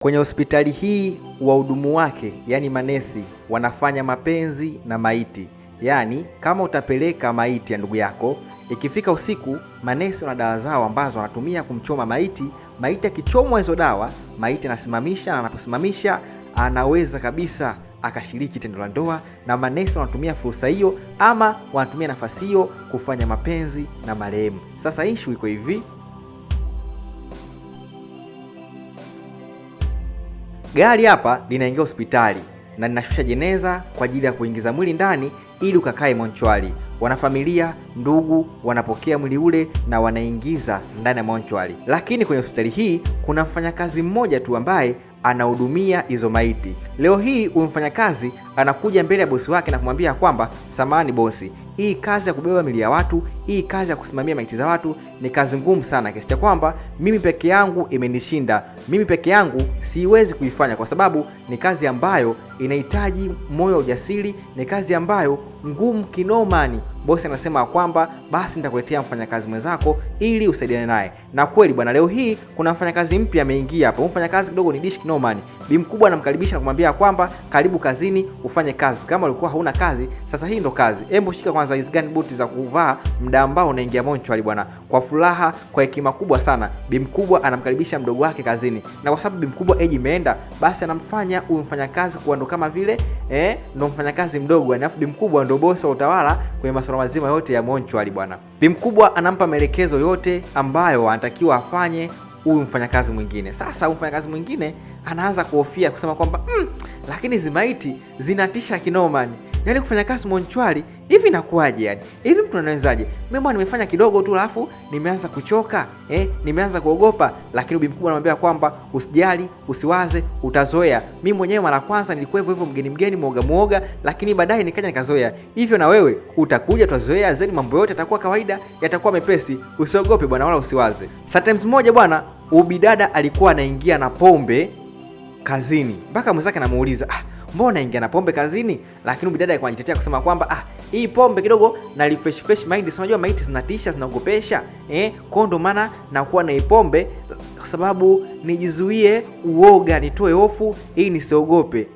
Kwenye hospitali hii wahudumu wake, yani manesi, wanafanya mapenzi na maiti. Yani kama utapeleka maiti ya ndugu yako, ikifika usiku, manesi wana dawa zao ambazo wanatumia kumchoma maiti. Maiti akichomwa hizo dawa, maiti anasimamisha, na anaposimamisha anaweza kabisa akashiriki tendo la ndoa, na manesi wanatumia fursa hiyo ama wanatumia nafasi hiyo kufanya mapenzi na marehemu. Sasa issue iko hivi. Gari hapa linaingia hospitali na linashusha jeneza kwa ajili ya kuingiza mwili ndani ili ukakae monchwari. Wanafamilia, ndugu wanapokea mwili ule na wanaingiza ndani ya monchwari. Lakini kwenye hospitali hii kuna mfanyakazi mmoja tu ambaye anahudumia hizo maiti. Leo hii huyu mfanyakazi anakuja mbele ya bosi wake na kumwambia kwamba, samahani bosi, hii kazi ya kubeba miili ya watu, hii kazi ya kusimamia maiti za watu ni kazi ngumu sana, kiasi cha kwamba mimi peke yangu imenishinda. Mimi peke yangu siwezi kuifanya kwa sababu ni kazi ambayo inahitaji moyo wa ujasiri, ni kazi ambayo ngumu kinomani. Bosi anasema kwamba basi nitakuletea mfanyakazi mwenzako ili usaidiane naye. Na kweli bwana, leo hii kuna mfanyakazi mpya ameingia hapa. Mfanyakazi kidogo ni dish kinomani. Bi mkubwa anamkaribisha na kumwambia kwamba karibu kazini ufanye kazi. Kama ulikuwa hauna kazi, sasa hii ndo kazi. Hebu shika kwanza hizo gun boots za kuvaa muda ambao unaingia monchwari bwana. Kwa furaha, kwa hekima kubwa sana, bi mkubwa anamkaribisha mdogo wake kazini. Na kwa sababu bi mkubwa age imeenda, basi anamfanya huyu mfanyakazi kuwa ndo kama vile ndo mfanyakazi mdogo. Alafu bi mkubwa ndo bosi wa utawala kwenye masuala mazima yote ya monchwari bwana. Bi mkubwa anampa maelekezo yote ambayo anatakiwa afanye huyu mfanyakazi mwingine. Sasa mfanyakazi mwingine anaanza kuhofia kusema kwamba lakini hizi maiti zinatisha kinomani. Yaani kufanya kazi monchwari hivi inakuaje yani? Hivi mtu anawezaje? Mimi bwana nimefanya kidogo tu alafu nimeanza kuchoka, nimeanza kuogopa. Lakini bi mkubwa anamwambia kwamba usijali, usiwaze, utazoea. Mimi mwenyewe mara kwanza nilikuwa hivyo mgeni muoga, lakini baadaye nikaja nikazoea. Hivyo na wewe utakuja, utazoea, zeni mambo yote yatakuwa kawaida, yatakuwa mepesi. Usiogope bwana, wala usiwaze. Sometimes moja bwana, ubidada alikuwa anaingia na pombe kazini. Mpaka mwenzake anamuuliza, mbona naingia na pombe kazini? Lakini bidada alikuwa anajitetea kusema kwamba hii pombe kidogo na refresh mind. Unajua maiti zinatisha, zinaogopesha. Kwa ndo maana nakuwa na hii pombe kwa sababu nijizuie uoga, nitoe hofu, hii nisiogope.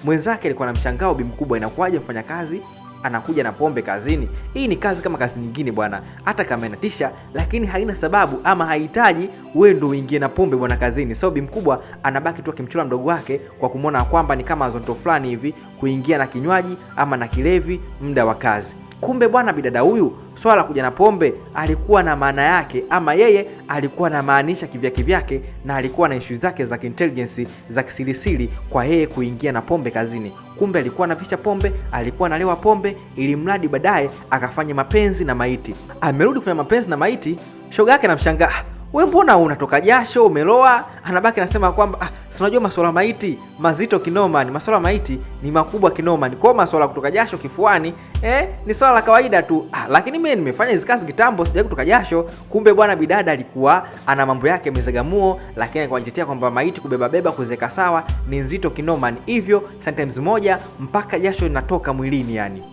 Mwenzake alikuwa anamshangaa bi mkubwa, inakuwaje mfanya kazi anakuja na pombe kazini? Hii ni kazi kama kazi nyingine bwana, hata kama inatisha, lakini haina sababu ama haihitaji wewe ndio uingie na pombe bwana kazini. So bi mkubwa anabaki tu akimchora mdogo wake kwa kumwona kwamba ni kama zonto fulani hivi kuingia na kinywaji ama na kilevi muda wa kazi. Kumbe bwana bidada huyu swala kuja na pombe alikuwa na maana yake, ama yeye alikuwa na maanisha kivyake na alikuwa na issue zake za intelligence za kisirisiri kwa yeye kuingia na pombe kazini. Kumbe alikuwa anaficha pombe, alikuwa analewa pombe ili mradi baadaye akafanya mapenzi na maiti. Amerudi kufanya mapenzi na maiti, shoga yake anamshangaa, wewe mbona unatoka jasho, umeloa? Anabaki anasema kwamba si unajua masuala maiti mazito kinomani, masuala maiti ni makubwa kinomani. Kwa masuala kutoka jasho kifuani ni swala la kawaida tu. Lakini mimi nimefanya hizo kazi kitambo, sijawahi kutoka jasho. Kumbe bwana bidada alikuwa ana mambo yake mezagamuo, lakini alikuwa anajitetea kwamba maiti kubeba kuziweka sawa ni nzito kinomani. Hivyo sometimes moja mpaka jasho linatoka mwilini yani.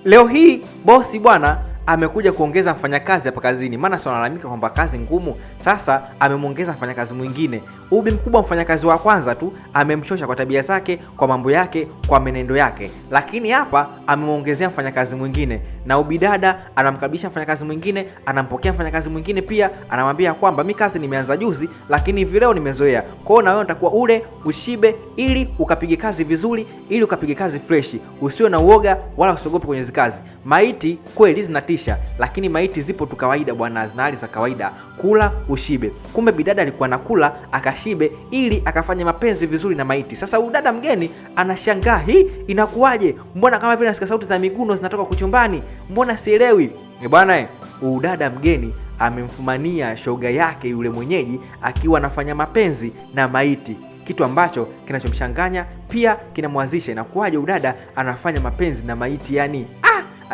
Leo hii bosi bwana amekuja kuongeza mfanyakazi hapa kazini, maana sio analalamika kwamba kazi ngumu. Sasa amemwongeza mfanyakazi mwingine. Ubi mkubwa mfanyakazi wa kwanza tu amemchosha kwa tabia zake, kwa mambo yake, kwa menendo yake. Lakini hapa amemwongezea mfanyakazi mwingine, na ubidada anamkaribisha mfanyakazi mwingine, anampokea mfanyakazi mwingine pia, anamwambia kwamba mimi kazi nimeanza juzi, lakini hivi leo nimezoea. Kwa hiyo na wewe utakuwa ule ushibe ili ukapige kazi vizuri, ili ukapige kazi fresh. Usiwe na uoga wala usiogope kwenye hizo kazi. Maiti kweli zinatisha, lakini maiti zipo tu kawaida bwana, zina hali za kawaida. Kula ushibe. Kumbe bidada alikuwa anakula akashibe ili akafanya mapenzi vizuri na maiti. Sasa udada mgeni anashangaa, hii inakuwaje? Mbona kama vile nasikia sauti za miguno zinatoka kuchumbani? Mbona sielewi? Bwana udada mgeni amemfumania shoga yake yule mwenyeji akiwa anafanya mapenzi na maiti, kitu ambacho kinachomshanganya pia kinamwazisha. Inakuwaje udada anafanya mapenzi na maiti yani?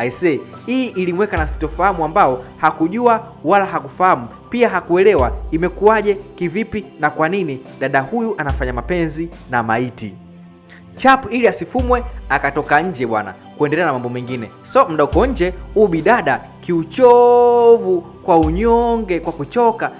I say, hii ilimweka na sitofahamu ambao hakujua wala hakufahamu, pia hakuelewa imekuwaje, kivipi na kwa nini dada huyu anafanya mapenzi na maiti. Chap ili asifumwe akatoka nje bwana kuendelea na mambo mengine. So mdoko nje ubidada kiuchovu, kwa unyonge, kwa kuchoka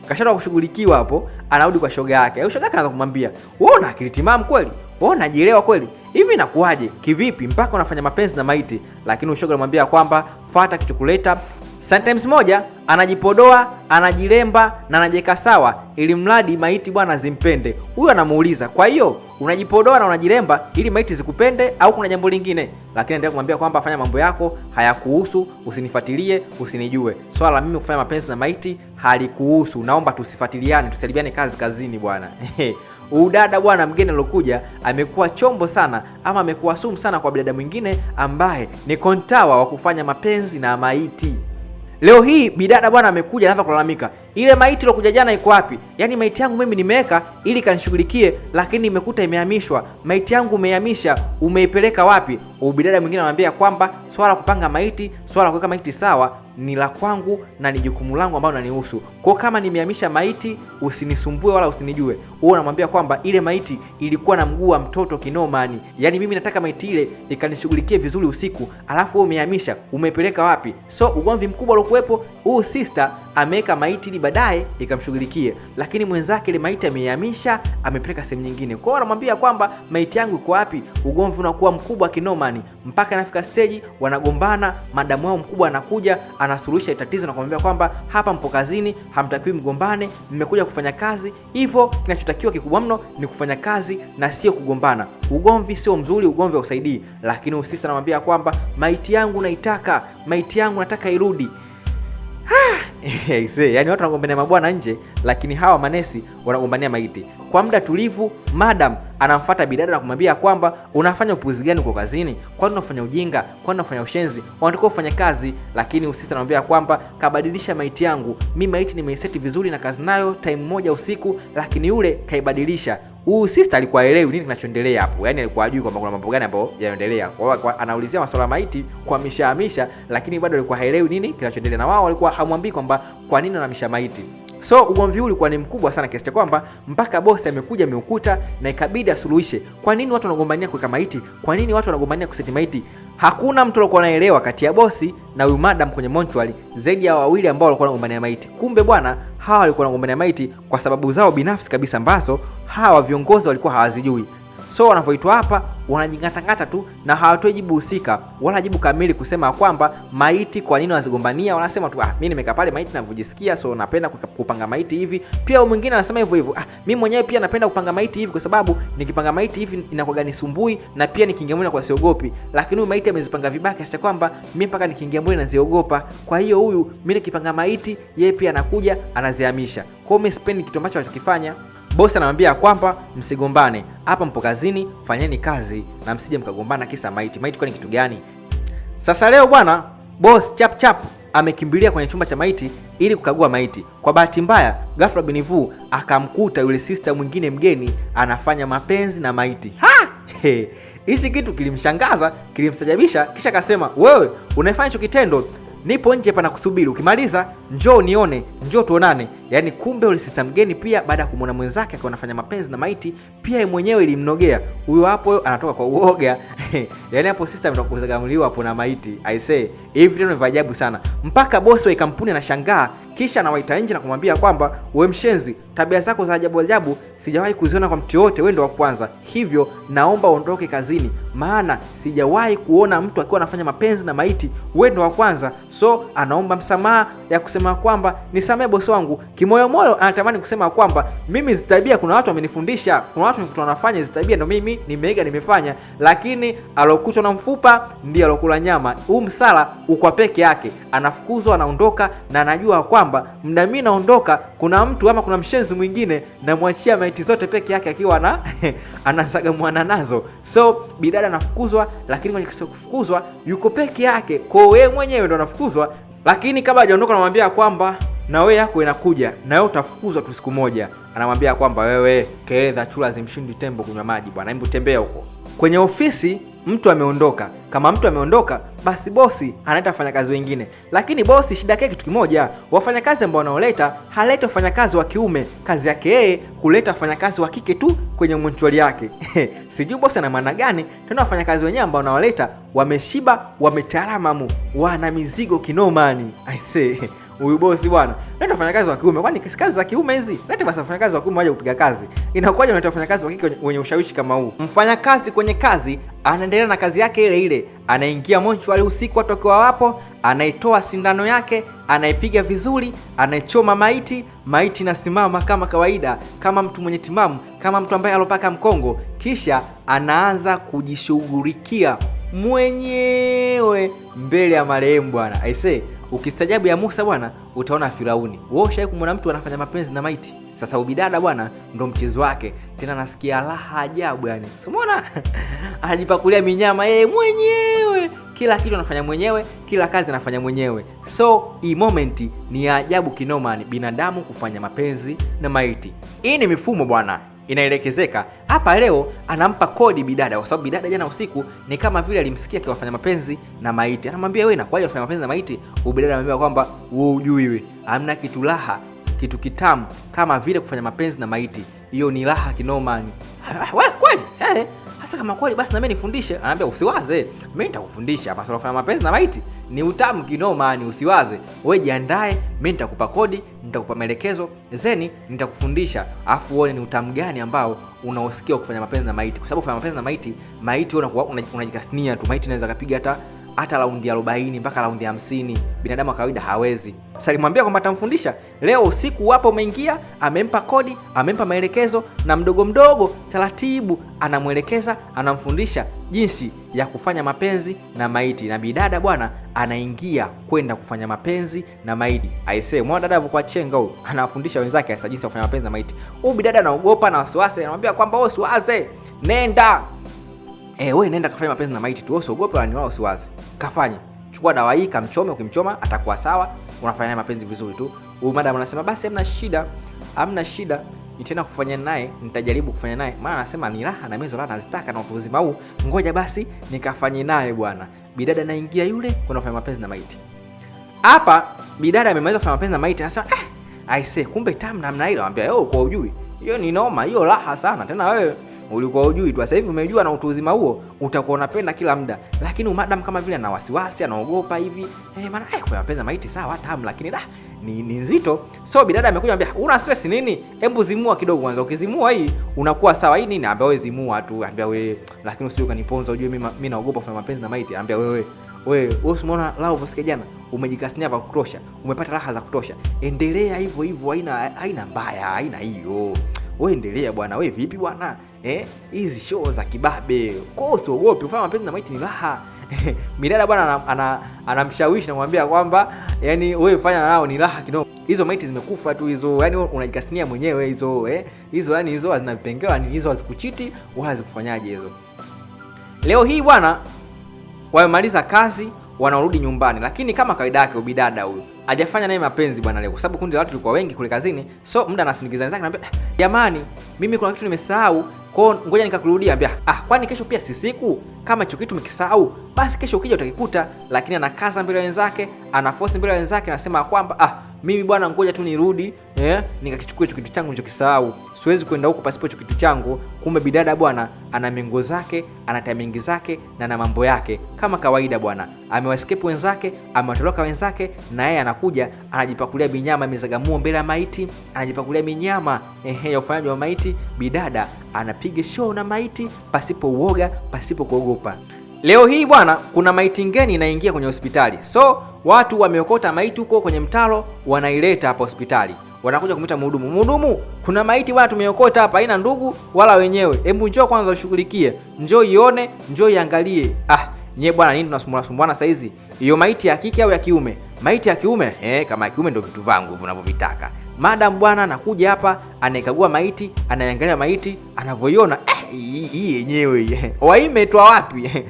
kashara kushughulikiwa hapo, anarudi kwa shoga yake. Shoga yake anaanza kumwambia, wewe una akili timamu kweli? Wewe unajielewa kweli? Hivi inakuaje? Kivipi mpaka unafanya mapenzi na maiti? Lakini ushoga anamwambia kwamba fuata kichokuleta. Sometimes moja anajipodoa, anajilemba na anajiweka sawa ili mradi maiti bwana zimpende. Huyu anamuuliza, kwa hiyo unajipodoa na unajilemba ili maiti zikupende au kuna jambo lingine? Lakini anataka kumwambia kwamba fanya mambo yako, hayakuhusu, usinifuatilie, usinijue. Swala mimi kufanya mapenzi na maiti halikuhusu. Naomba tusifuatiliane, tusalibiane kazini bwana. Udada bwana mgeni alokuja amekuwa chombo sana ama amekuwa sumu sana kwa bidada mwingine ambaye ni kontawa wa kufanya mapenzi na maiti. Leo hii bidada bwana amekuja anaanza kulalamika, ile maiti ilokuja jana iko wapi? Yaani maiti yangu mimi nimeweka ili kanishughulikie, lakini nimekuta imehamishwa. Maiti yangu umehamisha, umeipeleka wapi? Bidada mwingine anamwambia kwamba swala kupanga maiti, swala kuweka maiti sawa ni la kwangu na ni jukumu langu ambalo linanihusu. Kwa kama nimehamisha maiti usinisumbue wala usinijue. Wewe unamwambia kwamba ile maiti ilikuwa na mguu wa mtoto kinomani. Yaani mimi nataka maiti ile ikanishughulikie vizuri usiku, alafu wewe umehamisha, umeipeleka wapi? So ugomvi mkubwa uliokuwepo, huyu sister ameweka maiti ili baadaye ikamshughulikie, lakini mwenzake ile maiti amehamisha, amepeleka sehemu nyingine. Kwa hiyo anamwambia kwamba maiti yangu iko wapi? Ugomvi unakuwa mkubwa kinomani mpaka inafika stage wanagombana. Madamu wao mkubwa anakuja anasuluhisha tatizo na kumwambia kwamba hapa mpo kazini, hamtakiwi mgombane, mmekuja kufanya kazi. Hivyo kinachotakiwa kikubwa mno ni kufanya kazi na sio kugombana. Ugomvi sio mzuri, ugomvi hausaidii. Lakini usisi anamwambia kwamba maiti yangu naitaka, maiti yangu nataka irudi. Yaani watu wanagombania mabwana nje, lakini hawa manesi wanagombania maiti. Kwa muda tulivu, madam anamfuata bidada na kumwambia kwamba unafanya upuzi gani kwa kazini? Kwani unafanya ujinga? Kwani unafanya ushenzi? Wanatakiwa kufanya kazi. Lakini usisi anamwambia kwamba kabadilisha maiti yangu. Mimi maiti nimeiseti vizuri na kazi nayo time moja usiku, lakini yule kaibadilisha. Huyu sister alikuwa haelewi nini kinachoendelea hapo. Yaani alikuwa hajui kwamba kuna mambo gani ambayo yanaendelea. Kwa hiyo anaulizia masuala maiti kwa mishahamisha, lakini bado alikuwa haelewi nini kinachoendelea. Na wao walikuwa hamwambii kwamba kwa nini anahamisha maiti. So ugomvi huu ulikuwa ni mkubwa sana kiasi cha kwamba mpaka bosi amekuja ameukuta na ikabidi asuluhishe. Kwa nini watu wanagombania kuweka maiti? Kwa nini watu wanagombania kuseti maiti? Hakuna mtu aliyekuwa anaelewa kati ya bosi na huyu madam kwenye mortuary zaidi ya wawili ambao walikuwa wanagombania maiti. Kumbe bwana hawa walikuwa wanagombania maiti kwa sababu zao binafsi kabisa ambazo hawa viongozi walikuwa hawazijui. So wanavyoitwa hapa wanajingatangata tu na hawatoi jibu husika wala jibu kamili kusema kwamba maiti kwa nini wanazigombania. Wanasema tu mimi nimekaa pale maiti ninavyojisikia, so napenda kupanga maiti hivi. Pia mwingine anasema hivyo hivyo, mimi mwenyewe pia napenda kupanga maiti hivi kwa sababu nikipanga maiti hivi inakuwa gani sumbui na pia nikiingia mwili kwa siogopi. Lakini huyu maiti amezipanga vibaya kiasi kwamba mimi mpaka nikiingia mwili naziogopa. Kwa hiyo huyu mimi nikipanga maiti yeye pia anakuja anazihamisha. Kwa hiyo mimi sipendi kitu ambacho anachokifanya. Bosi anamwambia kwamba msigombane, hapa mpo kazini, fanyeni kazi na msije mkagombana kisa maiti. Maiti kwa ni kitu gani? Sasa leo bwana boss chap amekimbilia kwenye chumba cha maiti ili kukagua maiti. Kwa bahati mbaya ghafla Binivu akamkuta yule sister mwingine mgeni anafanya mapenzi na maiti. Hichi kitu kilimshangaza, kilimstajabisha, kisha akasema, wewe unaifanya hicho kitendo, nipo nje hapa nakusubiri, ukimaliza njoo nione, njoo tuonane. Yaani kumbe yule sister mgeni pia baada ya kumuona mwenzake akiwa anafanya mapenzi na maiti pia yeye mwenyewe ilimnogea. Huyo hapo anatoka kwa uoga. Yaani hapo sister ametoka kuzagamliwa hapo na maiti. I say hivi ndio ni ajabu sana. Mpaka bosi wa kampuni anashangaa, kisha anawaita nje na kumwambia kwamba wewe mshenzi, tabia zako za ajabu sijawahi kuziona kwa mtu yote, wewe ndio wa kwanza. Hivyo naomba uondoke kazini, maana sijawahi kuona mtu akiwa anafanya mapenzi na maiti, wewe ndio wa kwanza. So anaomba msamaha ya kusema kwamba nisamee bosi wangu. Kimoyo moyo anatamani kusema kwamba mimi zitabia kuna watu wamenifundisha, kuna watu wanafanya zitabia ndio mimi nimeiga nimefanya, lakini alokutwa na mfupa ndiye alokula nyama. Huu msala uko peke yake. Anafukuzwa, anaondoka na anajua kwamba muda mimi naondoka kuna mtu ama kuna mshenzi mwingine namwachia maiti zote peke yake akiwa anasaga mwana nazo. So bidada anafukuzwa, lakini kwenye kufukuzwa yuko peke yake. Kwa wewe mwenyewe ndo anafukuzwa, lakini kabla hajaondoka anamwambia kwamba na wewe yako inakuja na wewe utafukuzwa tu siku moja. Anamwambia kwamba wewe kelele za chura zimshindi tembo kunywa maji bwana, hebu tembea huko. Kwenye ofisi mtu ameondoka. Kama mtu ameondoka, basi bosi anaita wafanyakazi wengine. Lakini bosi shida yake kitu kimoja, wafanyakazi ambao wanaoleta haleta wafanyakazi wa kiume. Kazi yake yeye kuleta wafanyakazi wa kike tu kwenye mortuary yake. Sijui bosi ana maana gani. Tena wafanyakazi wenyewe ambao wanaoleta wameshiba, wametaalamu, wana mizigo kinomani. I say huyu bosi bwana, leta wafanyakazi wa kiume. Kwani kazi za kiume hizi? Leta basi wafanyakazi wa kiume waje kupiga kazi. Inakuwaje unaleta wafanyakazi wa kike wenye ushawishi kama huu? Mfanyakazi kwenye kazi anaendelea na kazi yake ile ile, anaingia mochwari usiku watu wakiwa wapo, anaitoa sindano yake, anaipiga vizuri, anaichoma maiti inasimama kama kawaida, kama mtu mwenye timamu, kama mtu ambaye alopaka mkongo, kisha anaanza kujishughulikia mwenyewe mbele ya marehemu bwana. Aisee, ukistajabu ya Musa bwana, utaona Firauni. Wewe ushawahi kumwona mtu anafanya mapenzi na maiti? Sasa ubidada bwana ndo mchezo wake. Tena nasikia raha ajabu yani. Umeona? Anajipakulia minyama yeye mwenyewe. Kila kitu anafanya mwenyewe, kila kazi anafanya mwenyewe. So, hii moment ni ajabu kinoma, ni binadamu kufanya mapenzi na maiti. Hii ni mifumo bwana. Inaelekezeka. Hapa leo anampa kodi bidada kwa sababu bidada jana usiku ni kama vile alimsikia akiwafanya mapenzi na maiti. Anamwambia wewe inakuwaje unafanya mapenzi na maiti? Ubidada anamwambia kwamba wewe hujui wewe. Hamna kitu raha, kitu kitamu kama vile kufanya mapenzi na maiti. Hiyo ni raha kinoma ni. Wewe kweli? Sasa kama kweli basi na mimi nifundishe. Anambia usiwaze. Mimi nitakufundisha hapa sasa kufanya mapenzi na maiti. Ni utamu kinoma ni usiwaze. Wewe jiandae, mimi nitakupa kodi, nitakupa maelekezo, zeni nitakufundisha. Afu uone ni utamu gani ambao unaosikia kufanya mapenzi na maiti. Kwa sababu kufanya mapenzi na maiti unajikasnia tu. Maiti inaweza kupiga hata raundi 40 mpaka raundi 50. Binadamu wa kawaida hawezi. Sasa alimwambia kwamba atamfundisha. Leo usiku wapo umeingia, amempa kodi, amempa maelekezo na mdogo taratibu anamuelekeza, anamfundisha jinsi ya kufanya mapenzi na maiti. Na bidada bwana anaingia kwenda kufanya mapenzi na maiti. Aisee, mwana dada alikuwa chenga huyo. Anafundisha wenzake jinsi ya kufanya mapenzi na maiti. Huyu bidada anaogopa na wasiwasi, anamwambia kwamba wewe usiwaze. Nenda. Wewe nenda kafanya mapenzi na maiti tu, usiogope wala niwao usiwaze. Kafanye. Chukua dawa hii kamchome, ukimchoma atakuwa sawa, unafanya naye mapenzi vizuri tu. Huyu madam anasema basi hamna shida. Nitaenda kufanya naye, nitajaribu kufanya naye. Maana anasema ni raha na mezo raha nazitaka na utu uzima huu. Ngoja basi nikafanye naye bwana. Bidada anaingia yule kwenda kufanya mapenzi na maiti. Hapa bidada amemaliza kufanya mapenzi na maiti, anasema aisee kumbe tamu namna ile. Anamwambia kwa ujui. Hiyo ni noma, hiyo raha sana. Tena wewe ulikuwa hujui tu, sasa hivi umejua na utu uzima huo utakuwa unapenda kila muda. Lakini madam kama vile ana wasiwasi, anaogopa hivi. Maana kwa mapenzi na maiti sawa tamu lakini ni nzito. So bidada amekuja anambia una stress nini? Hebu zimua kidogo kwanza. Ukizimua hii unakuwa sawa. Hii nini? Anambia wewe zimua tu. Anambia wewe lakini usije ukaniponza ujue mimi naogopa kufanya mapenzi na maiti. Anambia wewe usimuona love sikia jana umejikasinia vya kutosha, umepata raha za kutosha. Endelea hivyo haina mbaya, haina hiyo. Wewe endelea bwana, wewe vipi bwana? Hizi show za kibabe. Kwa hiyo usiogope, kufanya mapenzi na maiti ni raha. Bidada bwana anamshawishi na kumwambia kwamba yani wewe fanya nao ni raha kidogo. Hizo maiti zimekufa tu hizo. Yani unajikasinia mwenyewe hizo hizo yani hizo hazina vipengele, yani hizo hazikuchiti wala hazikufanyaje hizo. Leo hii bwana wamemaliza kazi, wanarudi nyumbani, lakini kama kawaida yake ubidada huyu hajafanya naye mapenzi bwana leo, kwa sababu kundi la watu lilikuwa wengi kule kazini. So muda anasindikiza wenzake, anambia jamani, mimi kuna kitu nimesahau, kwa ngoja nikakurudia. Anambia kwani kesho pia si siku? Kama hicho kitu umekisahau basi kesho ukija utakikuta. Lakini anakaza mbele ya wenzake, anaforce mbele ya wenzake, anasema kwamba mimi bwana ngoja tu nirudi nikakichukua hicho kitu changu nilichokisahau. Siwezi kwenda huko pasipo hicho kitu changu. Kumbe bidada bwana ana mengo zake, ana timing zake na ana mambo yake. Kama kawaida bwana amewascape wenzake, amewatoroka wenzake, na yeye anakuja anajipakulia minyama mizagamua mbele ya maiti, anajipakulia minyama ya ufanyaji wa maiti. Bidada anapiga show na maiti pasipo uoga, pasipo kuogopa. Leo hii bwana kuna maiti ngeni inaingia kwenye hospitali. So watu wameokota maiti huko kwenye mtaro, wanaileta hapa hospitali. Wanakuja kumita mhudumu, kuna maiti bwana tumeokota hapa, haina ndugu wala wenyewe. Hebu njoo kwanza ushughulikie. Njoo ione, njoo iangalie. Nye bwana nini tunasumbuana saa hizi? Hiyo maiti ya kike au ya kiume? Maiti ya kiume. Kama ya kiume ndio vitu vangu vinavyovitaka. Madam bwana anakuja hapa, anaikagua maiti, anaangalia maiti, anavyoiona hii yenyewe. Waimetwa wapi?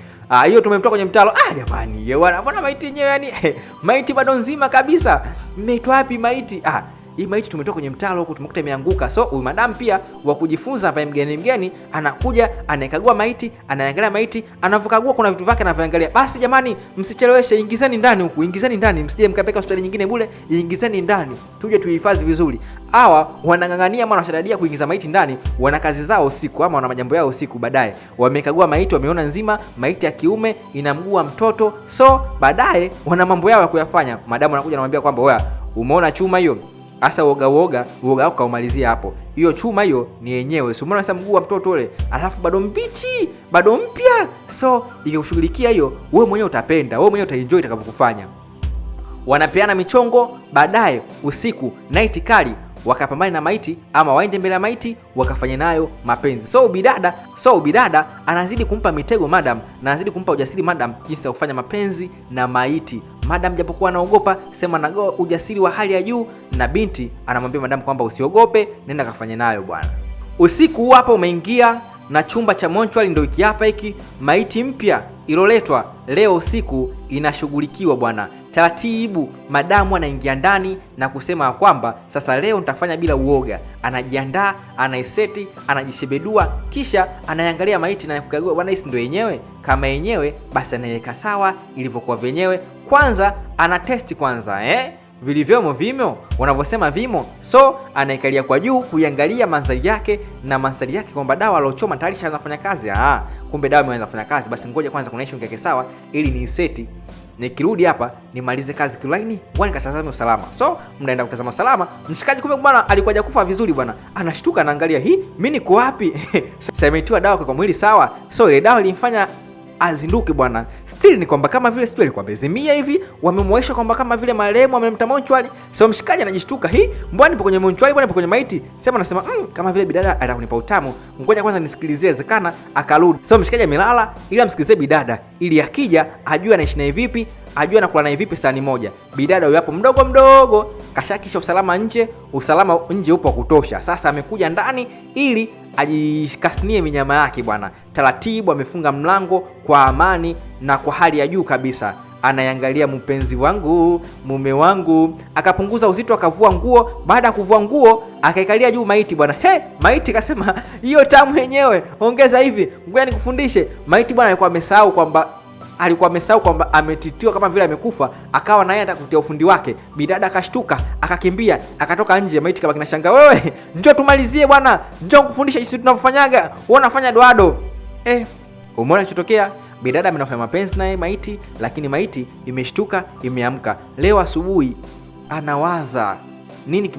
Hiyo tumemtoa kwenye mtaro. Jamani, bwana maiti yenyewe yani maiti bado nzima kabisa. Mmeitwa wapi maiti? Hii maiti tumetoka kwenye mtaro huko, tumekuta imeanguka. So huyu madam pia wa kujifunza hapa, mgeni anakuja, anaikagua maiti, anaangalia maiti, anavokagua kuna vitu vyake anavyoangalia. Basi jamani, msicheleweshe, ingizeni ndani huku, ingizeni ndani, msije mkapeka hospitali nyingine bure, ingizeni ndani tuje tuhifadhi vizuri. Hawa wanangangania ama wanashadadia kuingiza maiti ndani, wana kazi zao usiku ama wana majambo yao usiku. Baadaye wamekagua maiti, wameona nzima, maiti ya kiume ina mguu wa mtoto. So baadaye wana mambo yao ya kuyafanya. Madamu anakuja anamwambia kwamba Umeona chuma hiyo? Asa uoga wako kaumalizia hapo. Hiyo chuma hiyo ni yenyewe. Si umeona sasa mguu wa mtoto ule? Alafu bado mbichi, bado mpya. So ikikushughulikia hiyo, wewe mwenyewe utapenda, wewe mwenyewe utaenjoy itakapokufanya. Wanapeana michongo, baadaye usiku night kali wakapambana na maiti ama waende mbele ya maiti wakafanya nayo mapenzi. So bidada anazidi kumpa mitego madam, na anazidi kumpa ujasiri madam jinsi ya kufanya mapenzi na maiti. Madam japokuwa anaogopa, sema na ujasiri wa hali ya juu, na binti anamwambia madam kwamba usiogope, nenda kafanya nayo bwana. Usiku hapa umeingia na chumba cha mortuary ndio hiki hapa hiki. Maiti mpya iloletwa leo usiku inashughulikiwa bwana. Taratibu madamu anaingia ndani na kusema kwamba sasa leo nitafanya bila uoga. Anajiandaa, anaiseti, anajishebedua, kisha anaangalia maiti na kukagua bwana, hii ndio yenyewe. Kama yenyewe basi anaiweka sawa ilivyokuwa wenyewe. Kwanza ana test kwanza vilivyomo vimo, wanavyosema vimo. So anaikalia kwa juu kuiangalia mandhari yake, na mandhari yake kwamba dawa alochoma tayari shaanza kufanya kazi. Kumbe dawa imeanza kufanya kazi. Basi ngoja kwanza kuna issue yake sawa ili ni seti, nikirudi hapa nimalize kazi kilaini, wani katazame usalama. So mnaenda kutazama usalama, mshikaji kumbe bwana alikuwa hajakufa vizuri bwana. Anashtuka anaangalia, mimi niko wapi? Sasa imetiwa dawa kwa mwili sawa. So ile dawa ilimfanya azinduke bwana. Still ni kwamba kama vile still alikuwa bezimia hivi, wamemwesha kwamba kama vile marehemu amemta mortuary. So mshikaji anajishtuka, mbona nipo kwenye mortuary, mbona nipo kwenye maiti? Sema anasema kama vile bidada anataka kunipa utamu, ngoja kwanza nisikilizie, wezekana akarudi. So mshikaji amelala ili amsikilizie bidada, ili akija ajue anaishi naye vipi, ajue anakula naye vipi sahani moja. Bidada huyo hapo mdogo kashakisha usalama nje upo kutosha. Sasa amekuja ndani ili ajikasnie minyama yake bwana. Taratibu amefunga mlango kwa amani na kwa hali ya juu kabisa. Anaangalia mpenzi wangu, mume wangu, akapunguza uzito, akavua nguo. Baada ya kuvua nguo akaikalia juu maiti bwana. Maiti kasema hiyo tamu yenyewe, ongeza hivi, ngoja nikufundishe. Maiti bwana alikuwa amesahau kwamba ametitiwa kama vile amekufa, akawa naye anataka kutia ufundi wake. Bidada akashtuka, akakimbia, akatoka nje. Maiti kama kinashanga, wewe njoo tumalizie bwana, njoo nikufundisha jinsi tunavyofanyaga, wewe unafanya doado. Umeona kichotokea? Bidada amenafanya mapenzi naye maiti, lakini maiti imeshtuka, imeamka. Leo asubuhi anawaza nini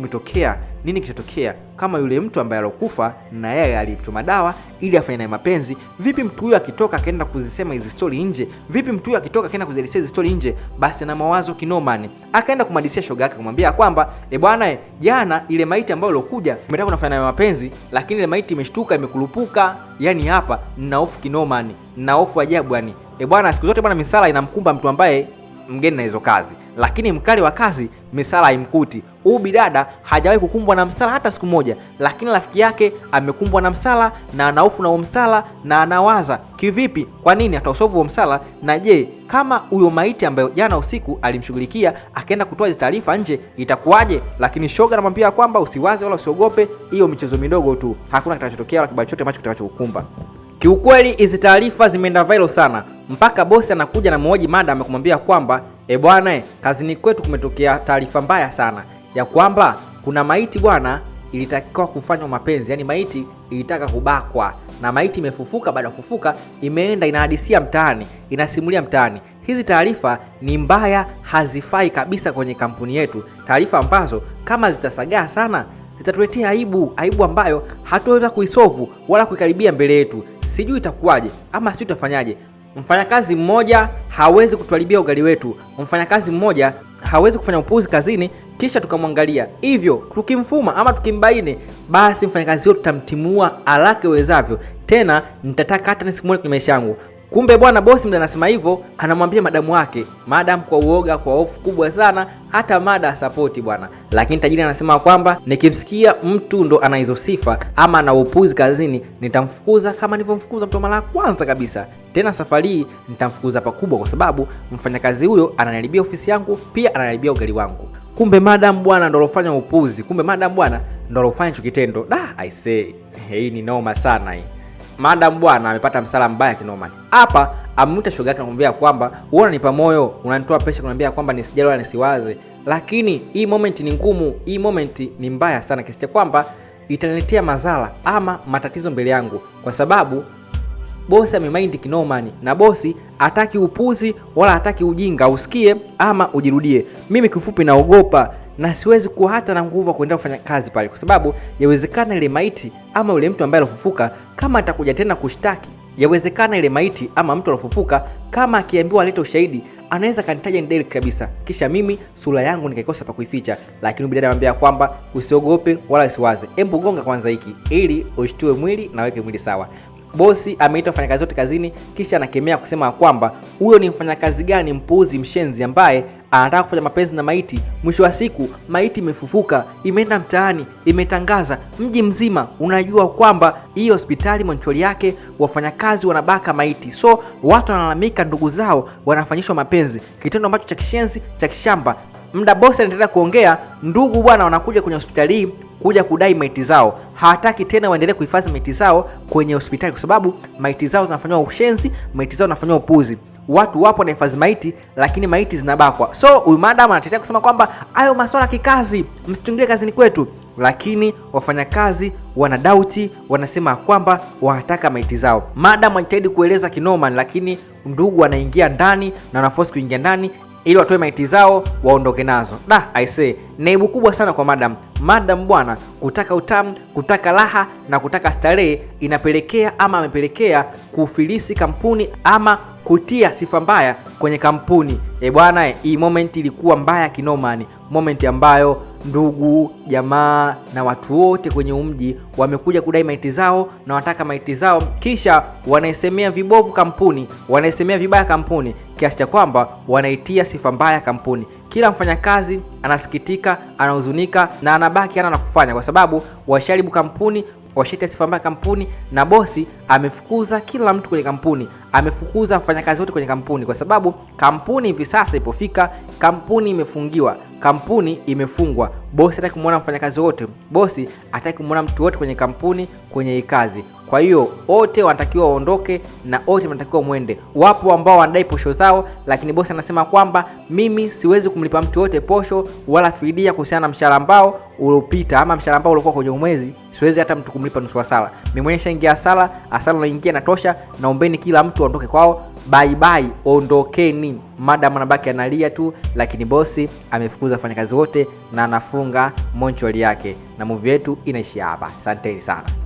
kitatokea kama yule mtu ambaye alokufa na yeye alimchoma dawa ili afanye naye mapenzi. Vipi mtu huyo akitoka akaenda kuzisema hizi story nje? Vipi mtu huyo akitoka akaenda kuzielezea hizi story nje? Basi na mawazo kinomani akaenda kumhadithia shoga yake, kumwambia kwamba bwana, jana ile maiti ambayo ilokuja umetaka kunafanya naye mapenzi, lakini ile maiti imeshtuka, imekulupuka. Yani hapa nina hofu kinomani, nina hofu ajabu yani. Bwana, siku zote bwana misala inamkumba mtu ambaye mgeni na hizo kazi, lakini mkali wa kazi misala haimkuti. Huyu bidada hajawahi kukumbwa na msala hata siku moja, lakini rafiki yake amekumbwa na msala na anahofu na huo msala, na anawaza kivipi, kwa nini atausolve huo msala, na je, kama huyo maiti ambaye jana usiku alimshughulikia akaenda kutoa hizo taarifa nje itakuwaje? Lakini shoga anamwambia kwamba usiwaze wala usiogope, hiyo michezo midogo tu, hakuna kitakachotokea wala kibaya chochote ambacho kitakachokukumba. Kiukweli hizi taarifa zimeenda viral sana, mpaka bosi anakuja na mmoja madam akamwambia kwamba bwana, kazini kwetu kumetokea taarifa mbaya sana ya kwamba kuna maiti bwana ilitakiwa kufanywa mapenzi, yani maiti ilitaka kubakwa, na maiti imefufuka. Baada ya kufufuka imeenda inahadisia mtaani, inasimulia mtaani. Hizi taarifa ni mbaya, hazifai kabisa kwenye kampuni yetu, taarifa ambazo kama zitasagaa sana zitatuletea aibu ambayo hatuweza kuisolve wala kuikaribia mbele yetu. Sijui itakuwaje ama sijui utafanyaje. Mfanyakazi mmoja hawezi kutuharibia ugali wetu, mfanyakazi mmoja hawezi kufanya upuuzi kazini kisha tukamwangalia. Hivyo tukimfuma ama tukimbaini, basi mfanyakazi wetu tutamtimua haraka wezavyo. Tena nitataka hata nisimuone kwenye maisha yangu. Kumbe bwana bosi mda anasema hivyo, anamwambia madamu wake. Madam kwa uoga, kwa hofu kubwa sana, hata mada support bwana. Lakini tajiri anasema kwamba nikimsikia mtu ndo ana hizo sifa ama ana upuzi kazini, nitamfukuza kama nilivyomfukuza mtu mara kwanza kabisa. Tena safari hii nitamfukuza pakubwa, kwa sababu mfanyakazi huyo ananiharibia ofisi yangu, pia ananiharibia ugali wangu. Kumbe madam bwana ndo alofanya upuzi, kumbe madam bwana ndo alofanya hicho kitendo. I say, hii ni noma sana hii. Madam bwana amepata msala mbaya kinoma. Hapa amemuita shoga yake anamwambia kwamba wewe unanipa moyo, unanitoa pesha, kunambia kwamba nisijali wala nisiwaze. Lakini hii moment ni ngumu, hii moment ni mbaya sana kiasi cha kwamba itaniletea madhara ama matatizo mbele yangu, kwa sababu bosi amemind kinomani, na bosi hataki upuzi wala hataki ujinga usikie ama ujirudie. Mimi kifupi naogopa na siwezi kuwa hata na nguvu ya kuendelea kufanya kazi pale, kwa sababu yawezekana ile maiti ama yule mtu ambaye alifufuka kama atakuja tena kushtaki, yawezekana ile maiti ama mtu alifufuka kama akiambiwa alete ushahidi anaweza kanitaja ni Derrick kabisa, kisha mimi sura yangu nikaikosa pa kuificha. Lakini bidada anambia kwamba usiogope wala usiwaze, hebu gonga kwanza hiki ili ushtue mwili na weke mwili sawa. Bosi ameita wafanyakazi wote kazini, kisha anakemea kusema kwamba huyo ni mfanyakazi gani mpuuzi, mshenzi ambaye anataka kufanya mapenzi na maiti. Mwisho wa siku maiti imefufuka, imeenda mtaani, imetangaza, mji mzima unajua kwamba hii hospitali Montreal yake wafanyakazi wanabaka maiti. So watu wanalalamika ndugu zao wanafanyishwa mapenzi, kitendo ambacho cha kishenzi, cha kishamba. Muda bosi anaendelea kuongea, ndugu bwana wanakuja kwenye hospitali hii kuja kudai maiti zao. Hawataki tena waendelee kuhifadhi maiti zao kwenye hospitali kwa sababu maiti zao zinafanywa ushenzi, maiti zao zinafanywa upuzi. Watu wapo wanahifadhi maiti lakini maiti zinabakwa. So huyu madam anatetea kusema kwamba hayo masuala kikazi, msitungie kazini kwetu. Lakini wafanyakazi wanadauti, wanasema kwamba wanataka maiti zao. Madam anajitahidi kueleza kinoma, lakini ndugu wanaingia ndani na wanaforce kuingia ndani ili watoe maiti zao waondoke nazo. I say naibu kubwa sana kwa madam. Madam bwana, kutaka utamu, kutaka raha na kutaka starehe inapelekea ama amepelekea kufilisi kampuni ama kutia sifa mbaya kwenye kampuni. Bwana, hii moment ilikuwa mbaya kinomani. Moment ambayo ndugu, jamaa na watu wote kwenye mji wamekuja kudai maiti zao na wataka maiti zao, kisha wanaisemea vibovu kampuni, wanaisemea vibaya kampuni kiasi cha kwamba wanaitia sifa mbaya kampuni. Kila mfanyakazi anasikitika, anahuzunika na anabaki hana la kufanya kwa sababu washaribu kampuni, washaitia sifa mbaya kampuni, na bosi amefukuza kila mtu kwenye kampuni, amefukuza wafanyakazi wote kwenye kampuni kwa sababu kampuni hivi sasa ilipofika, kampuni imefungiwa, kampuni imefungwa. Bosi hataki kumuona mfanyakazi wote, bosi hataki kumuona mtu wote kwenye kampuni, kwenye hii kazi. Kwa hiyo wote wanatakiwa waondoke na wote wanatakiwa muende. Wapo ambao wanadai posho zao, lakini bosi anasema kwamba mimi siwezi kumlipa mtu wote posho wala fidia kuhusiana na mshahara ambao uliopita ama mshahara ambao ulikuwa kwenye mwezi. Siwezi hata mtu kumlipa nusu hasara. Mimi mwenyewe nishaingia hasara naingia na tosha. Naombeni kila mtu aondoke kwao. Bye bye, ondokeni. Madam anabaki analia tu, lakini bosi amefukuza wafanyakazi wote na anafunga Montreal yake. Na movie yetu inaishia hapa. Asanteni sana.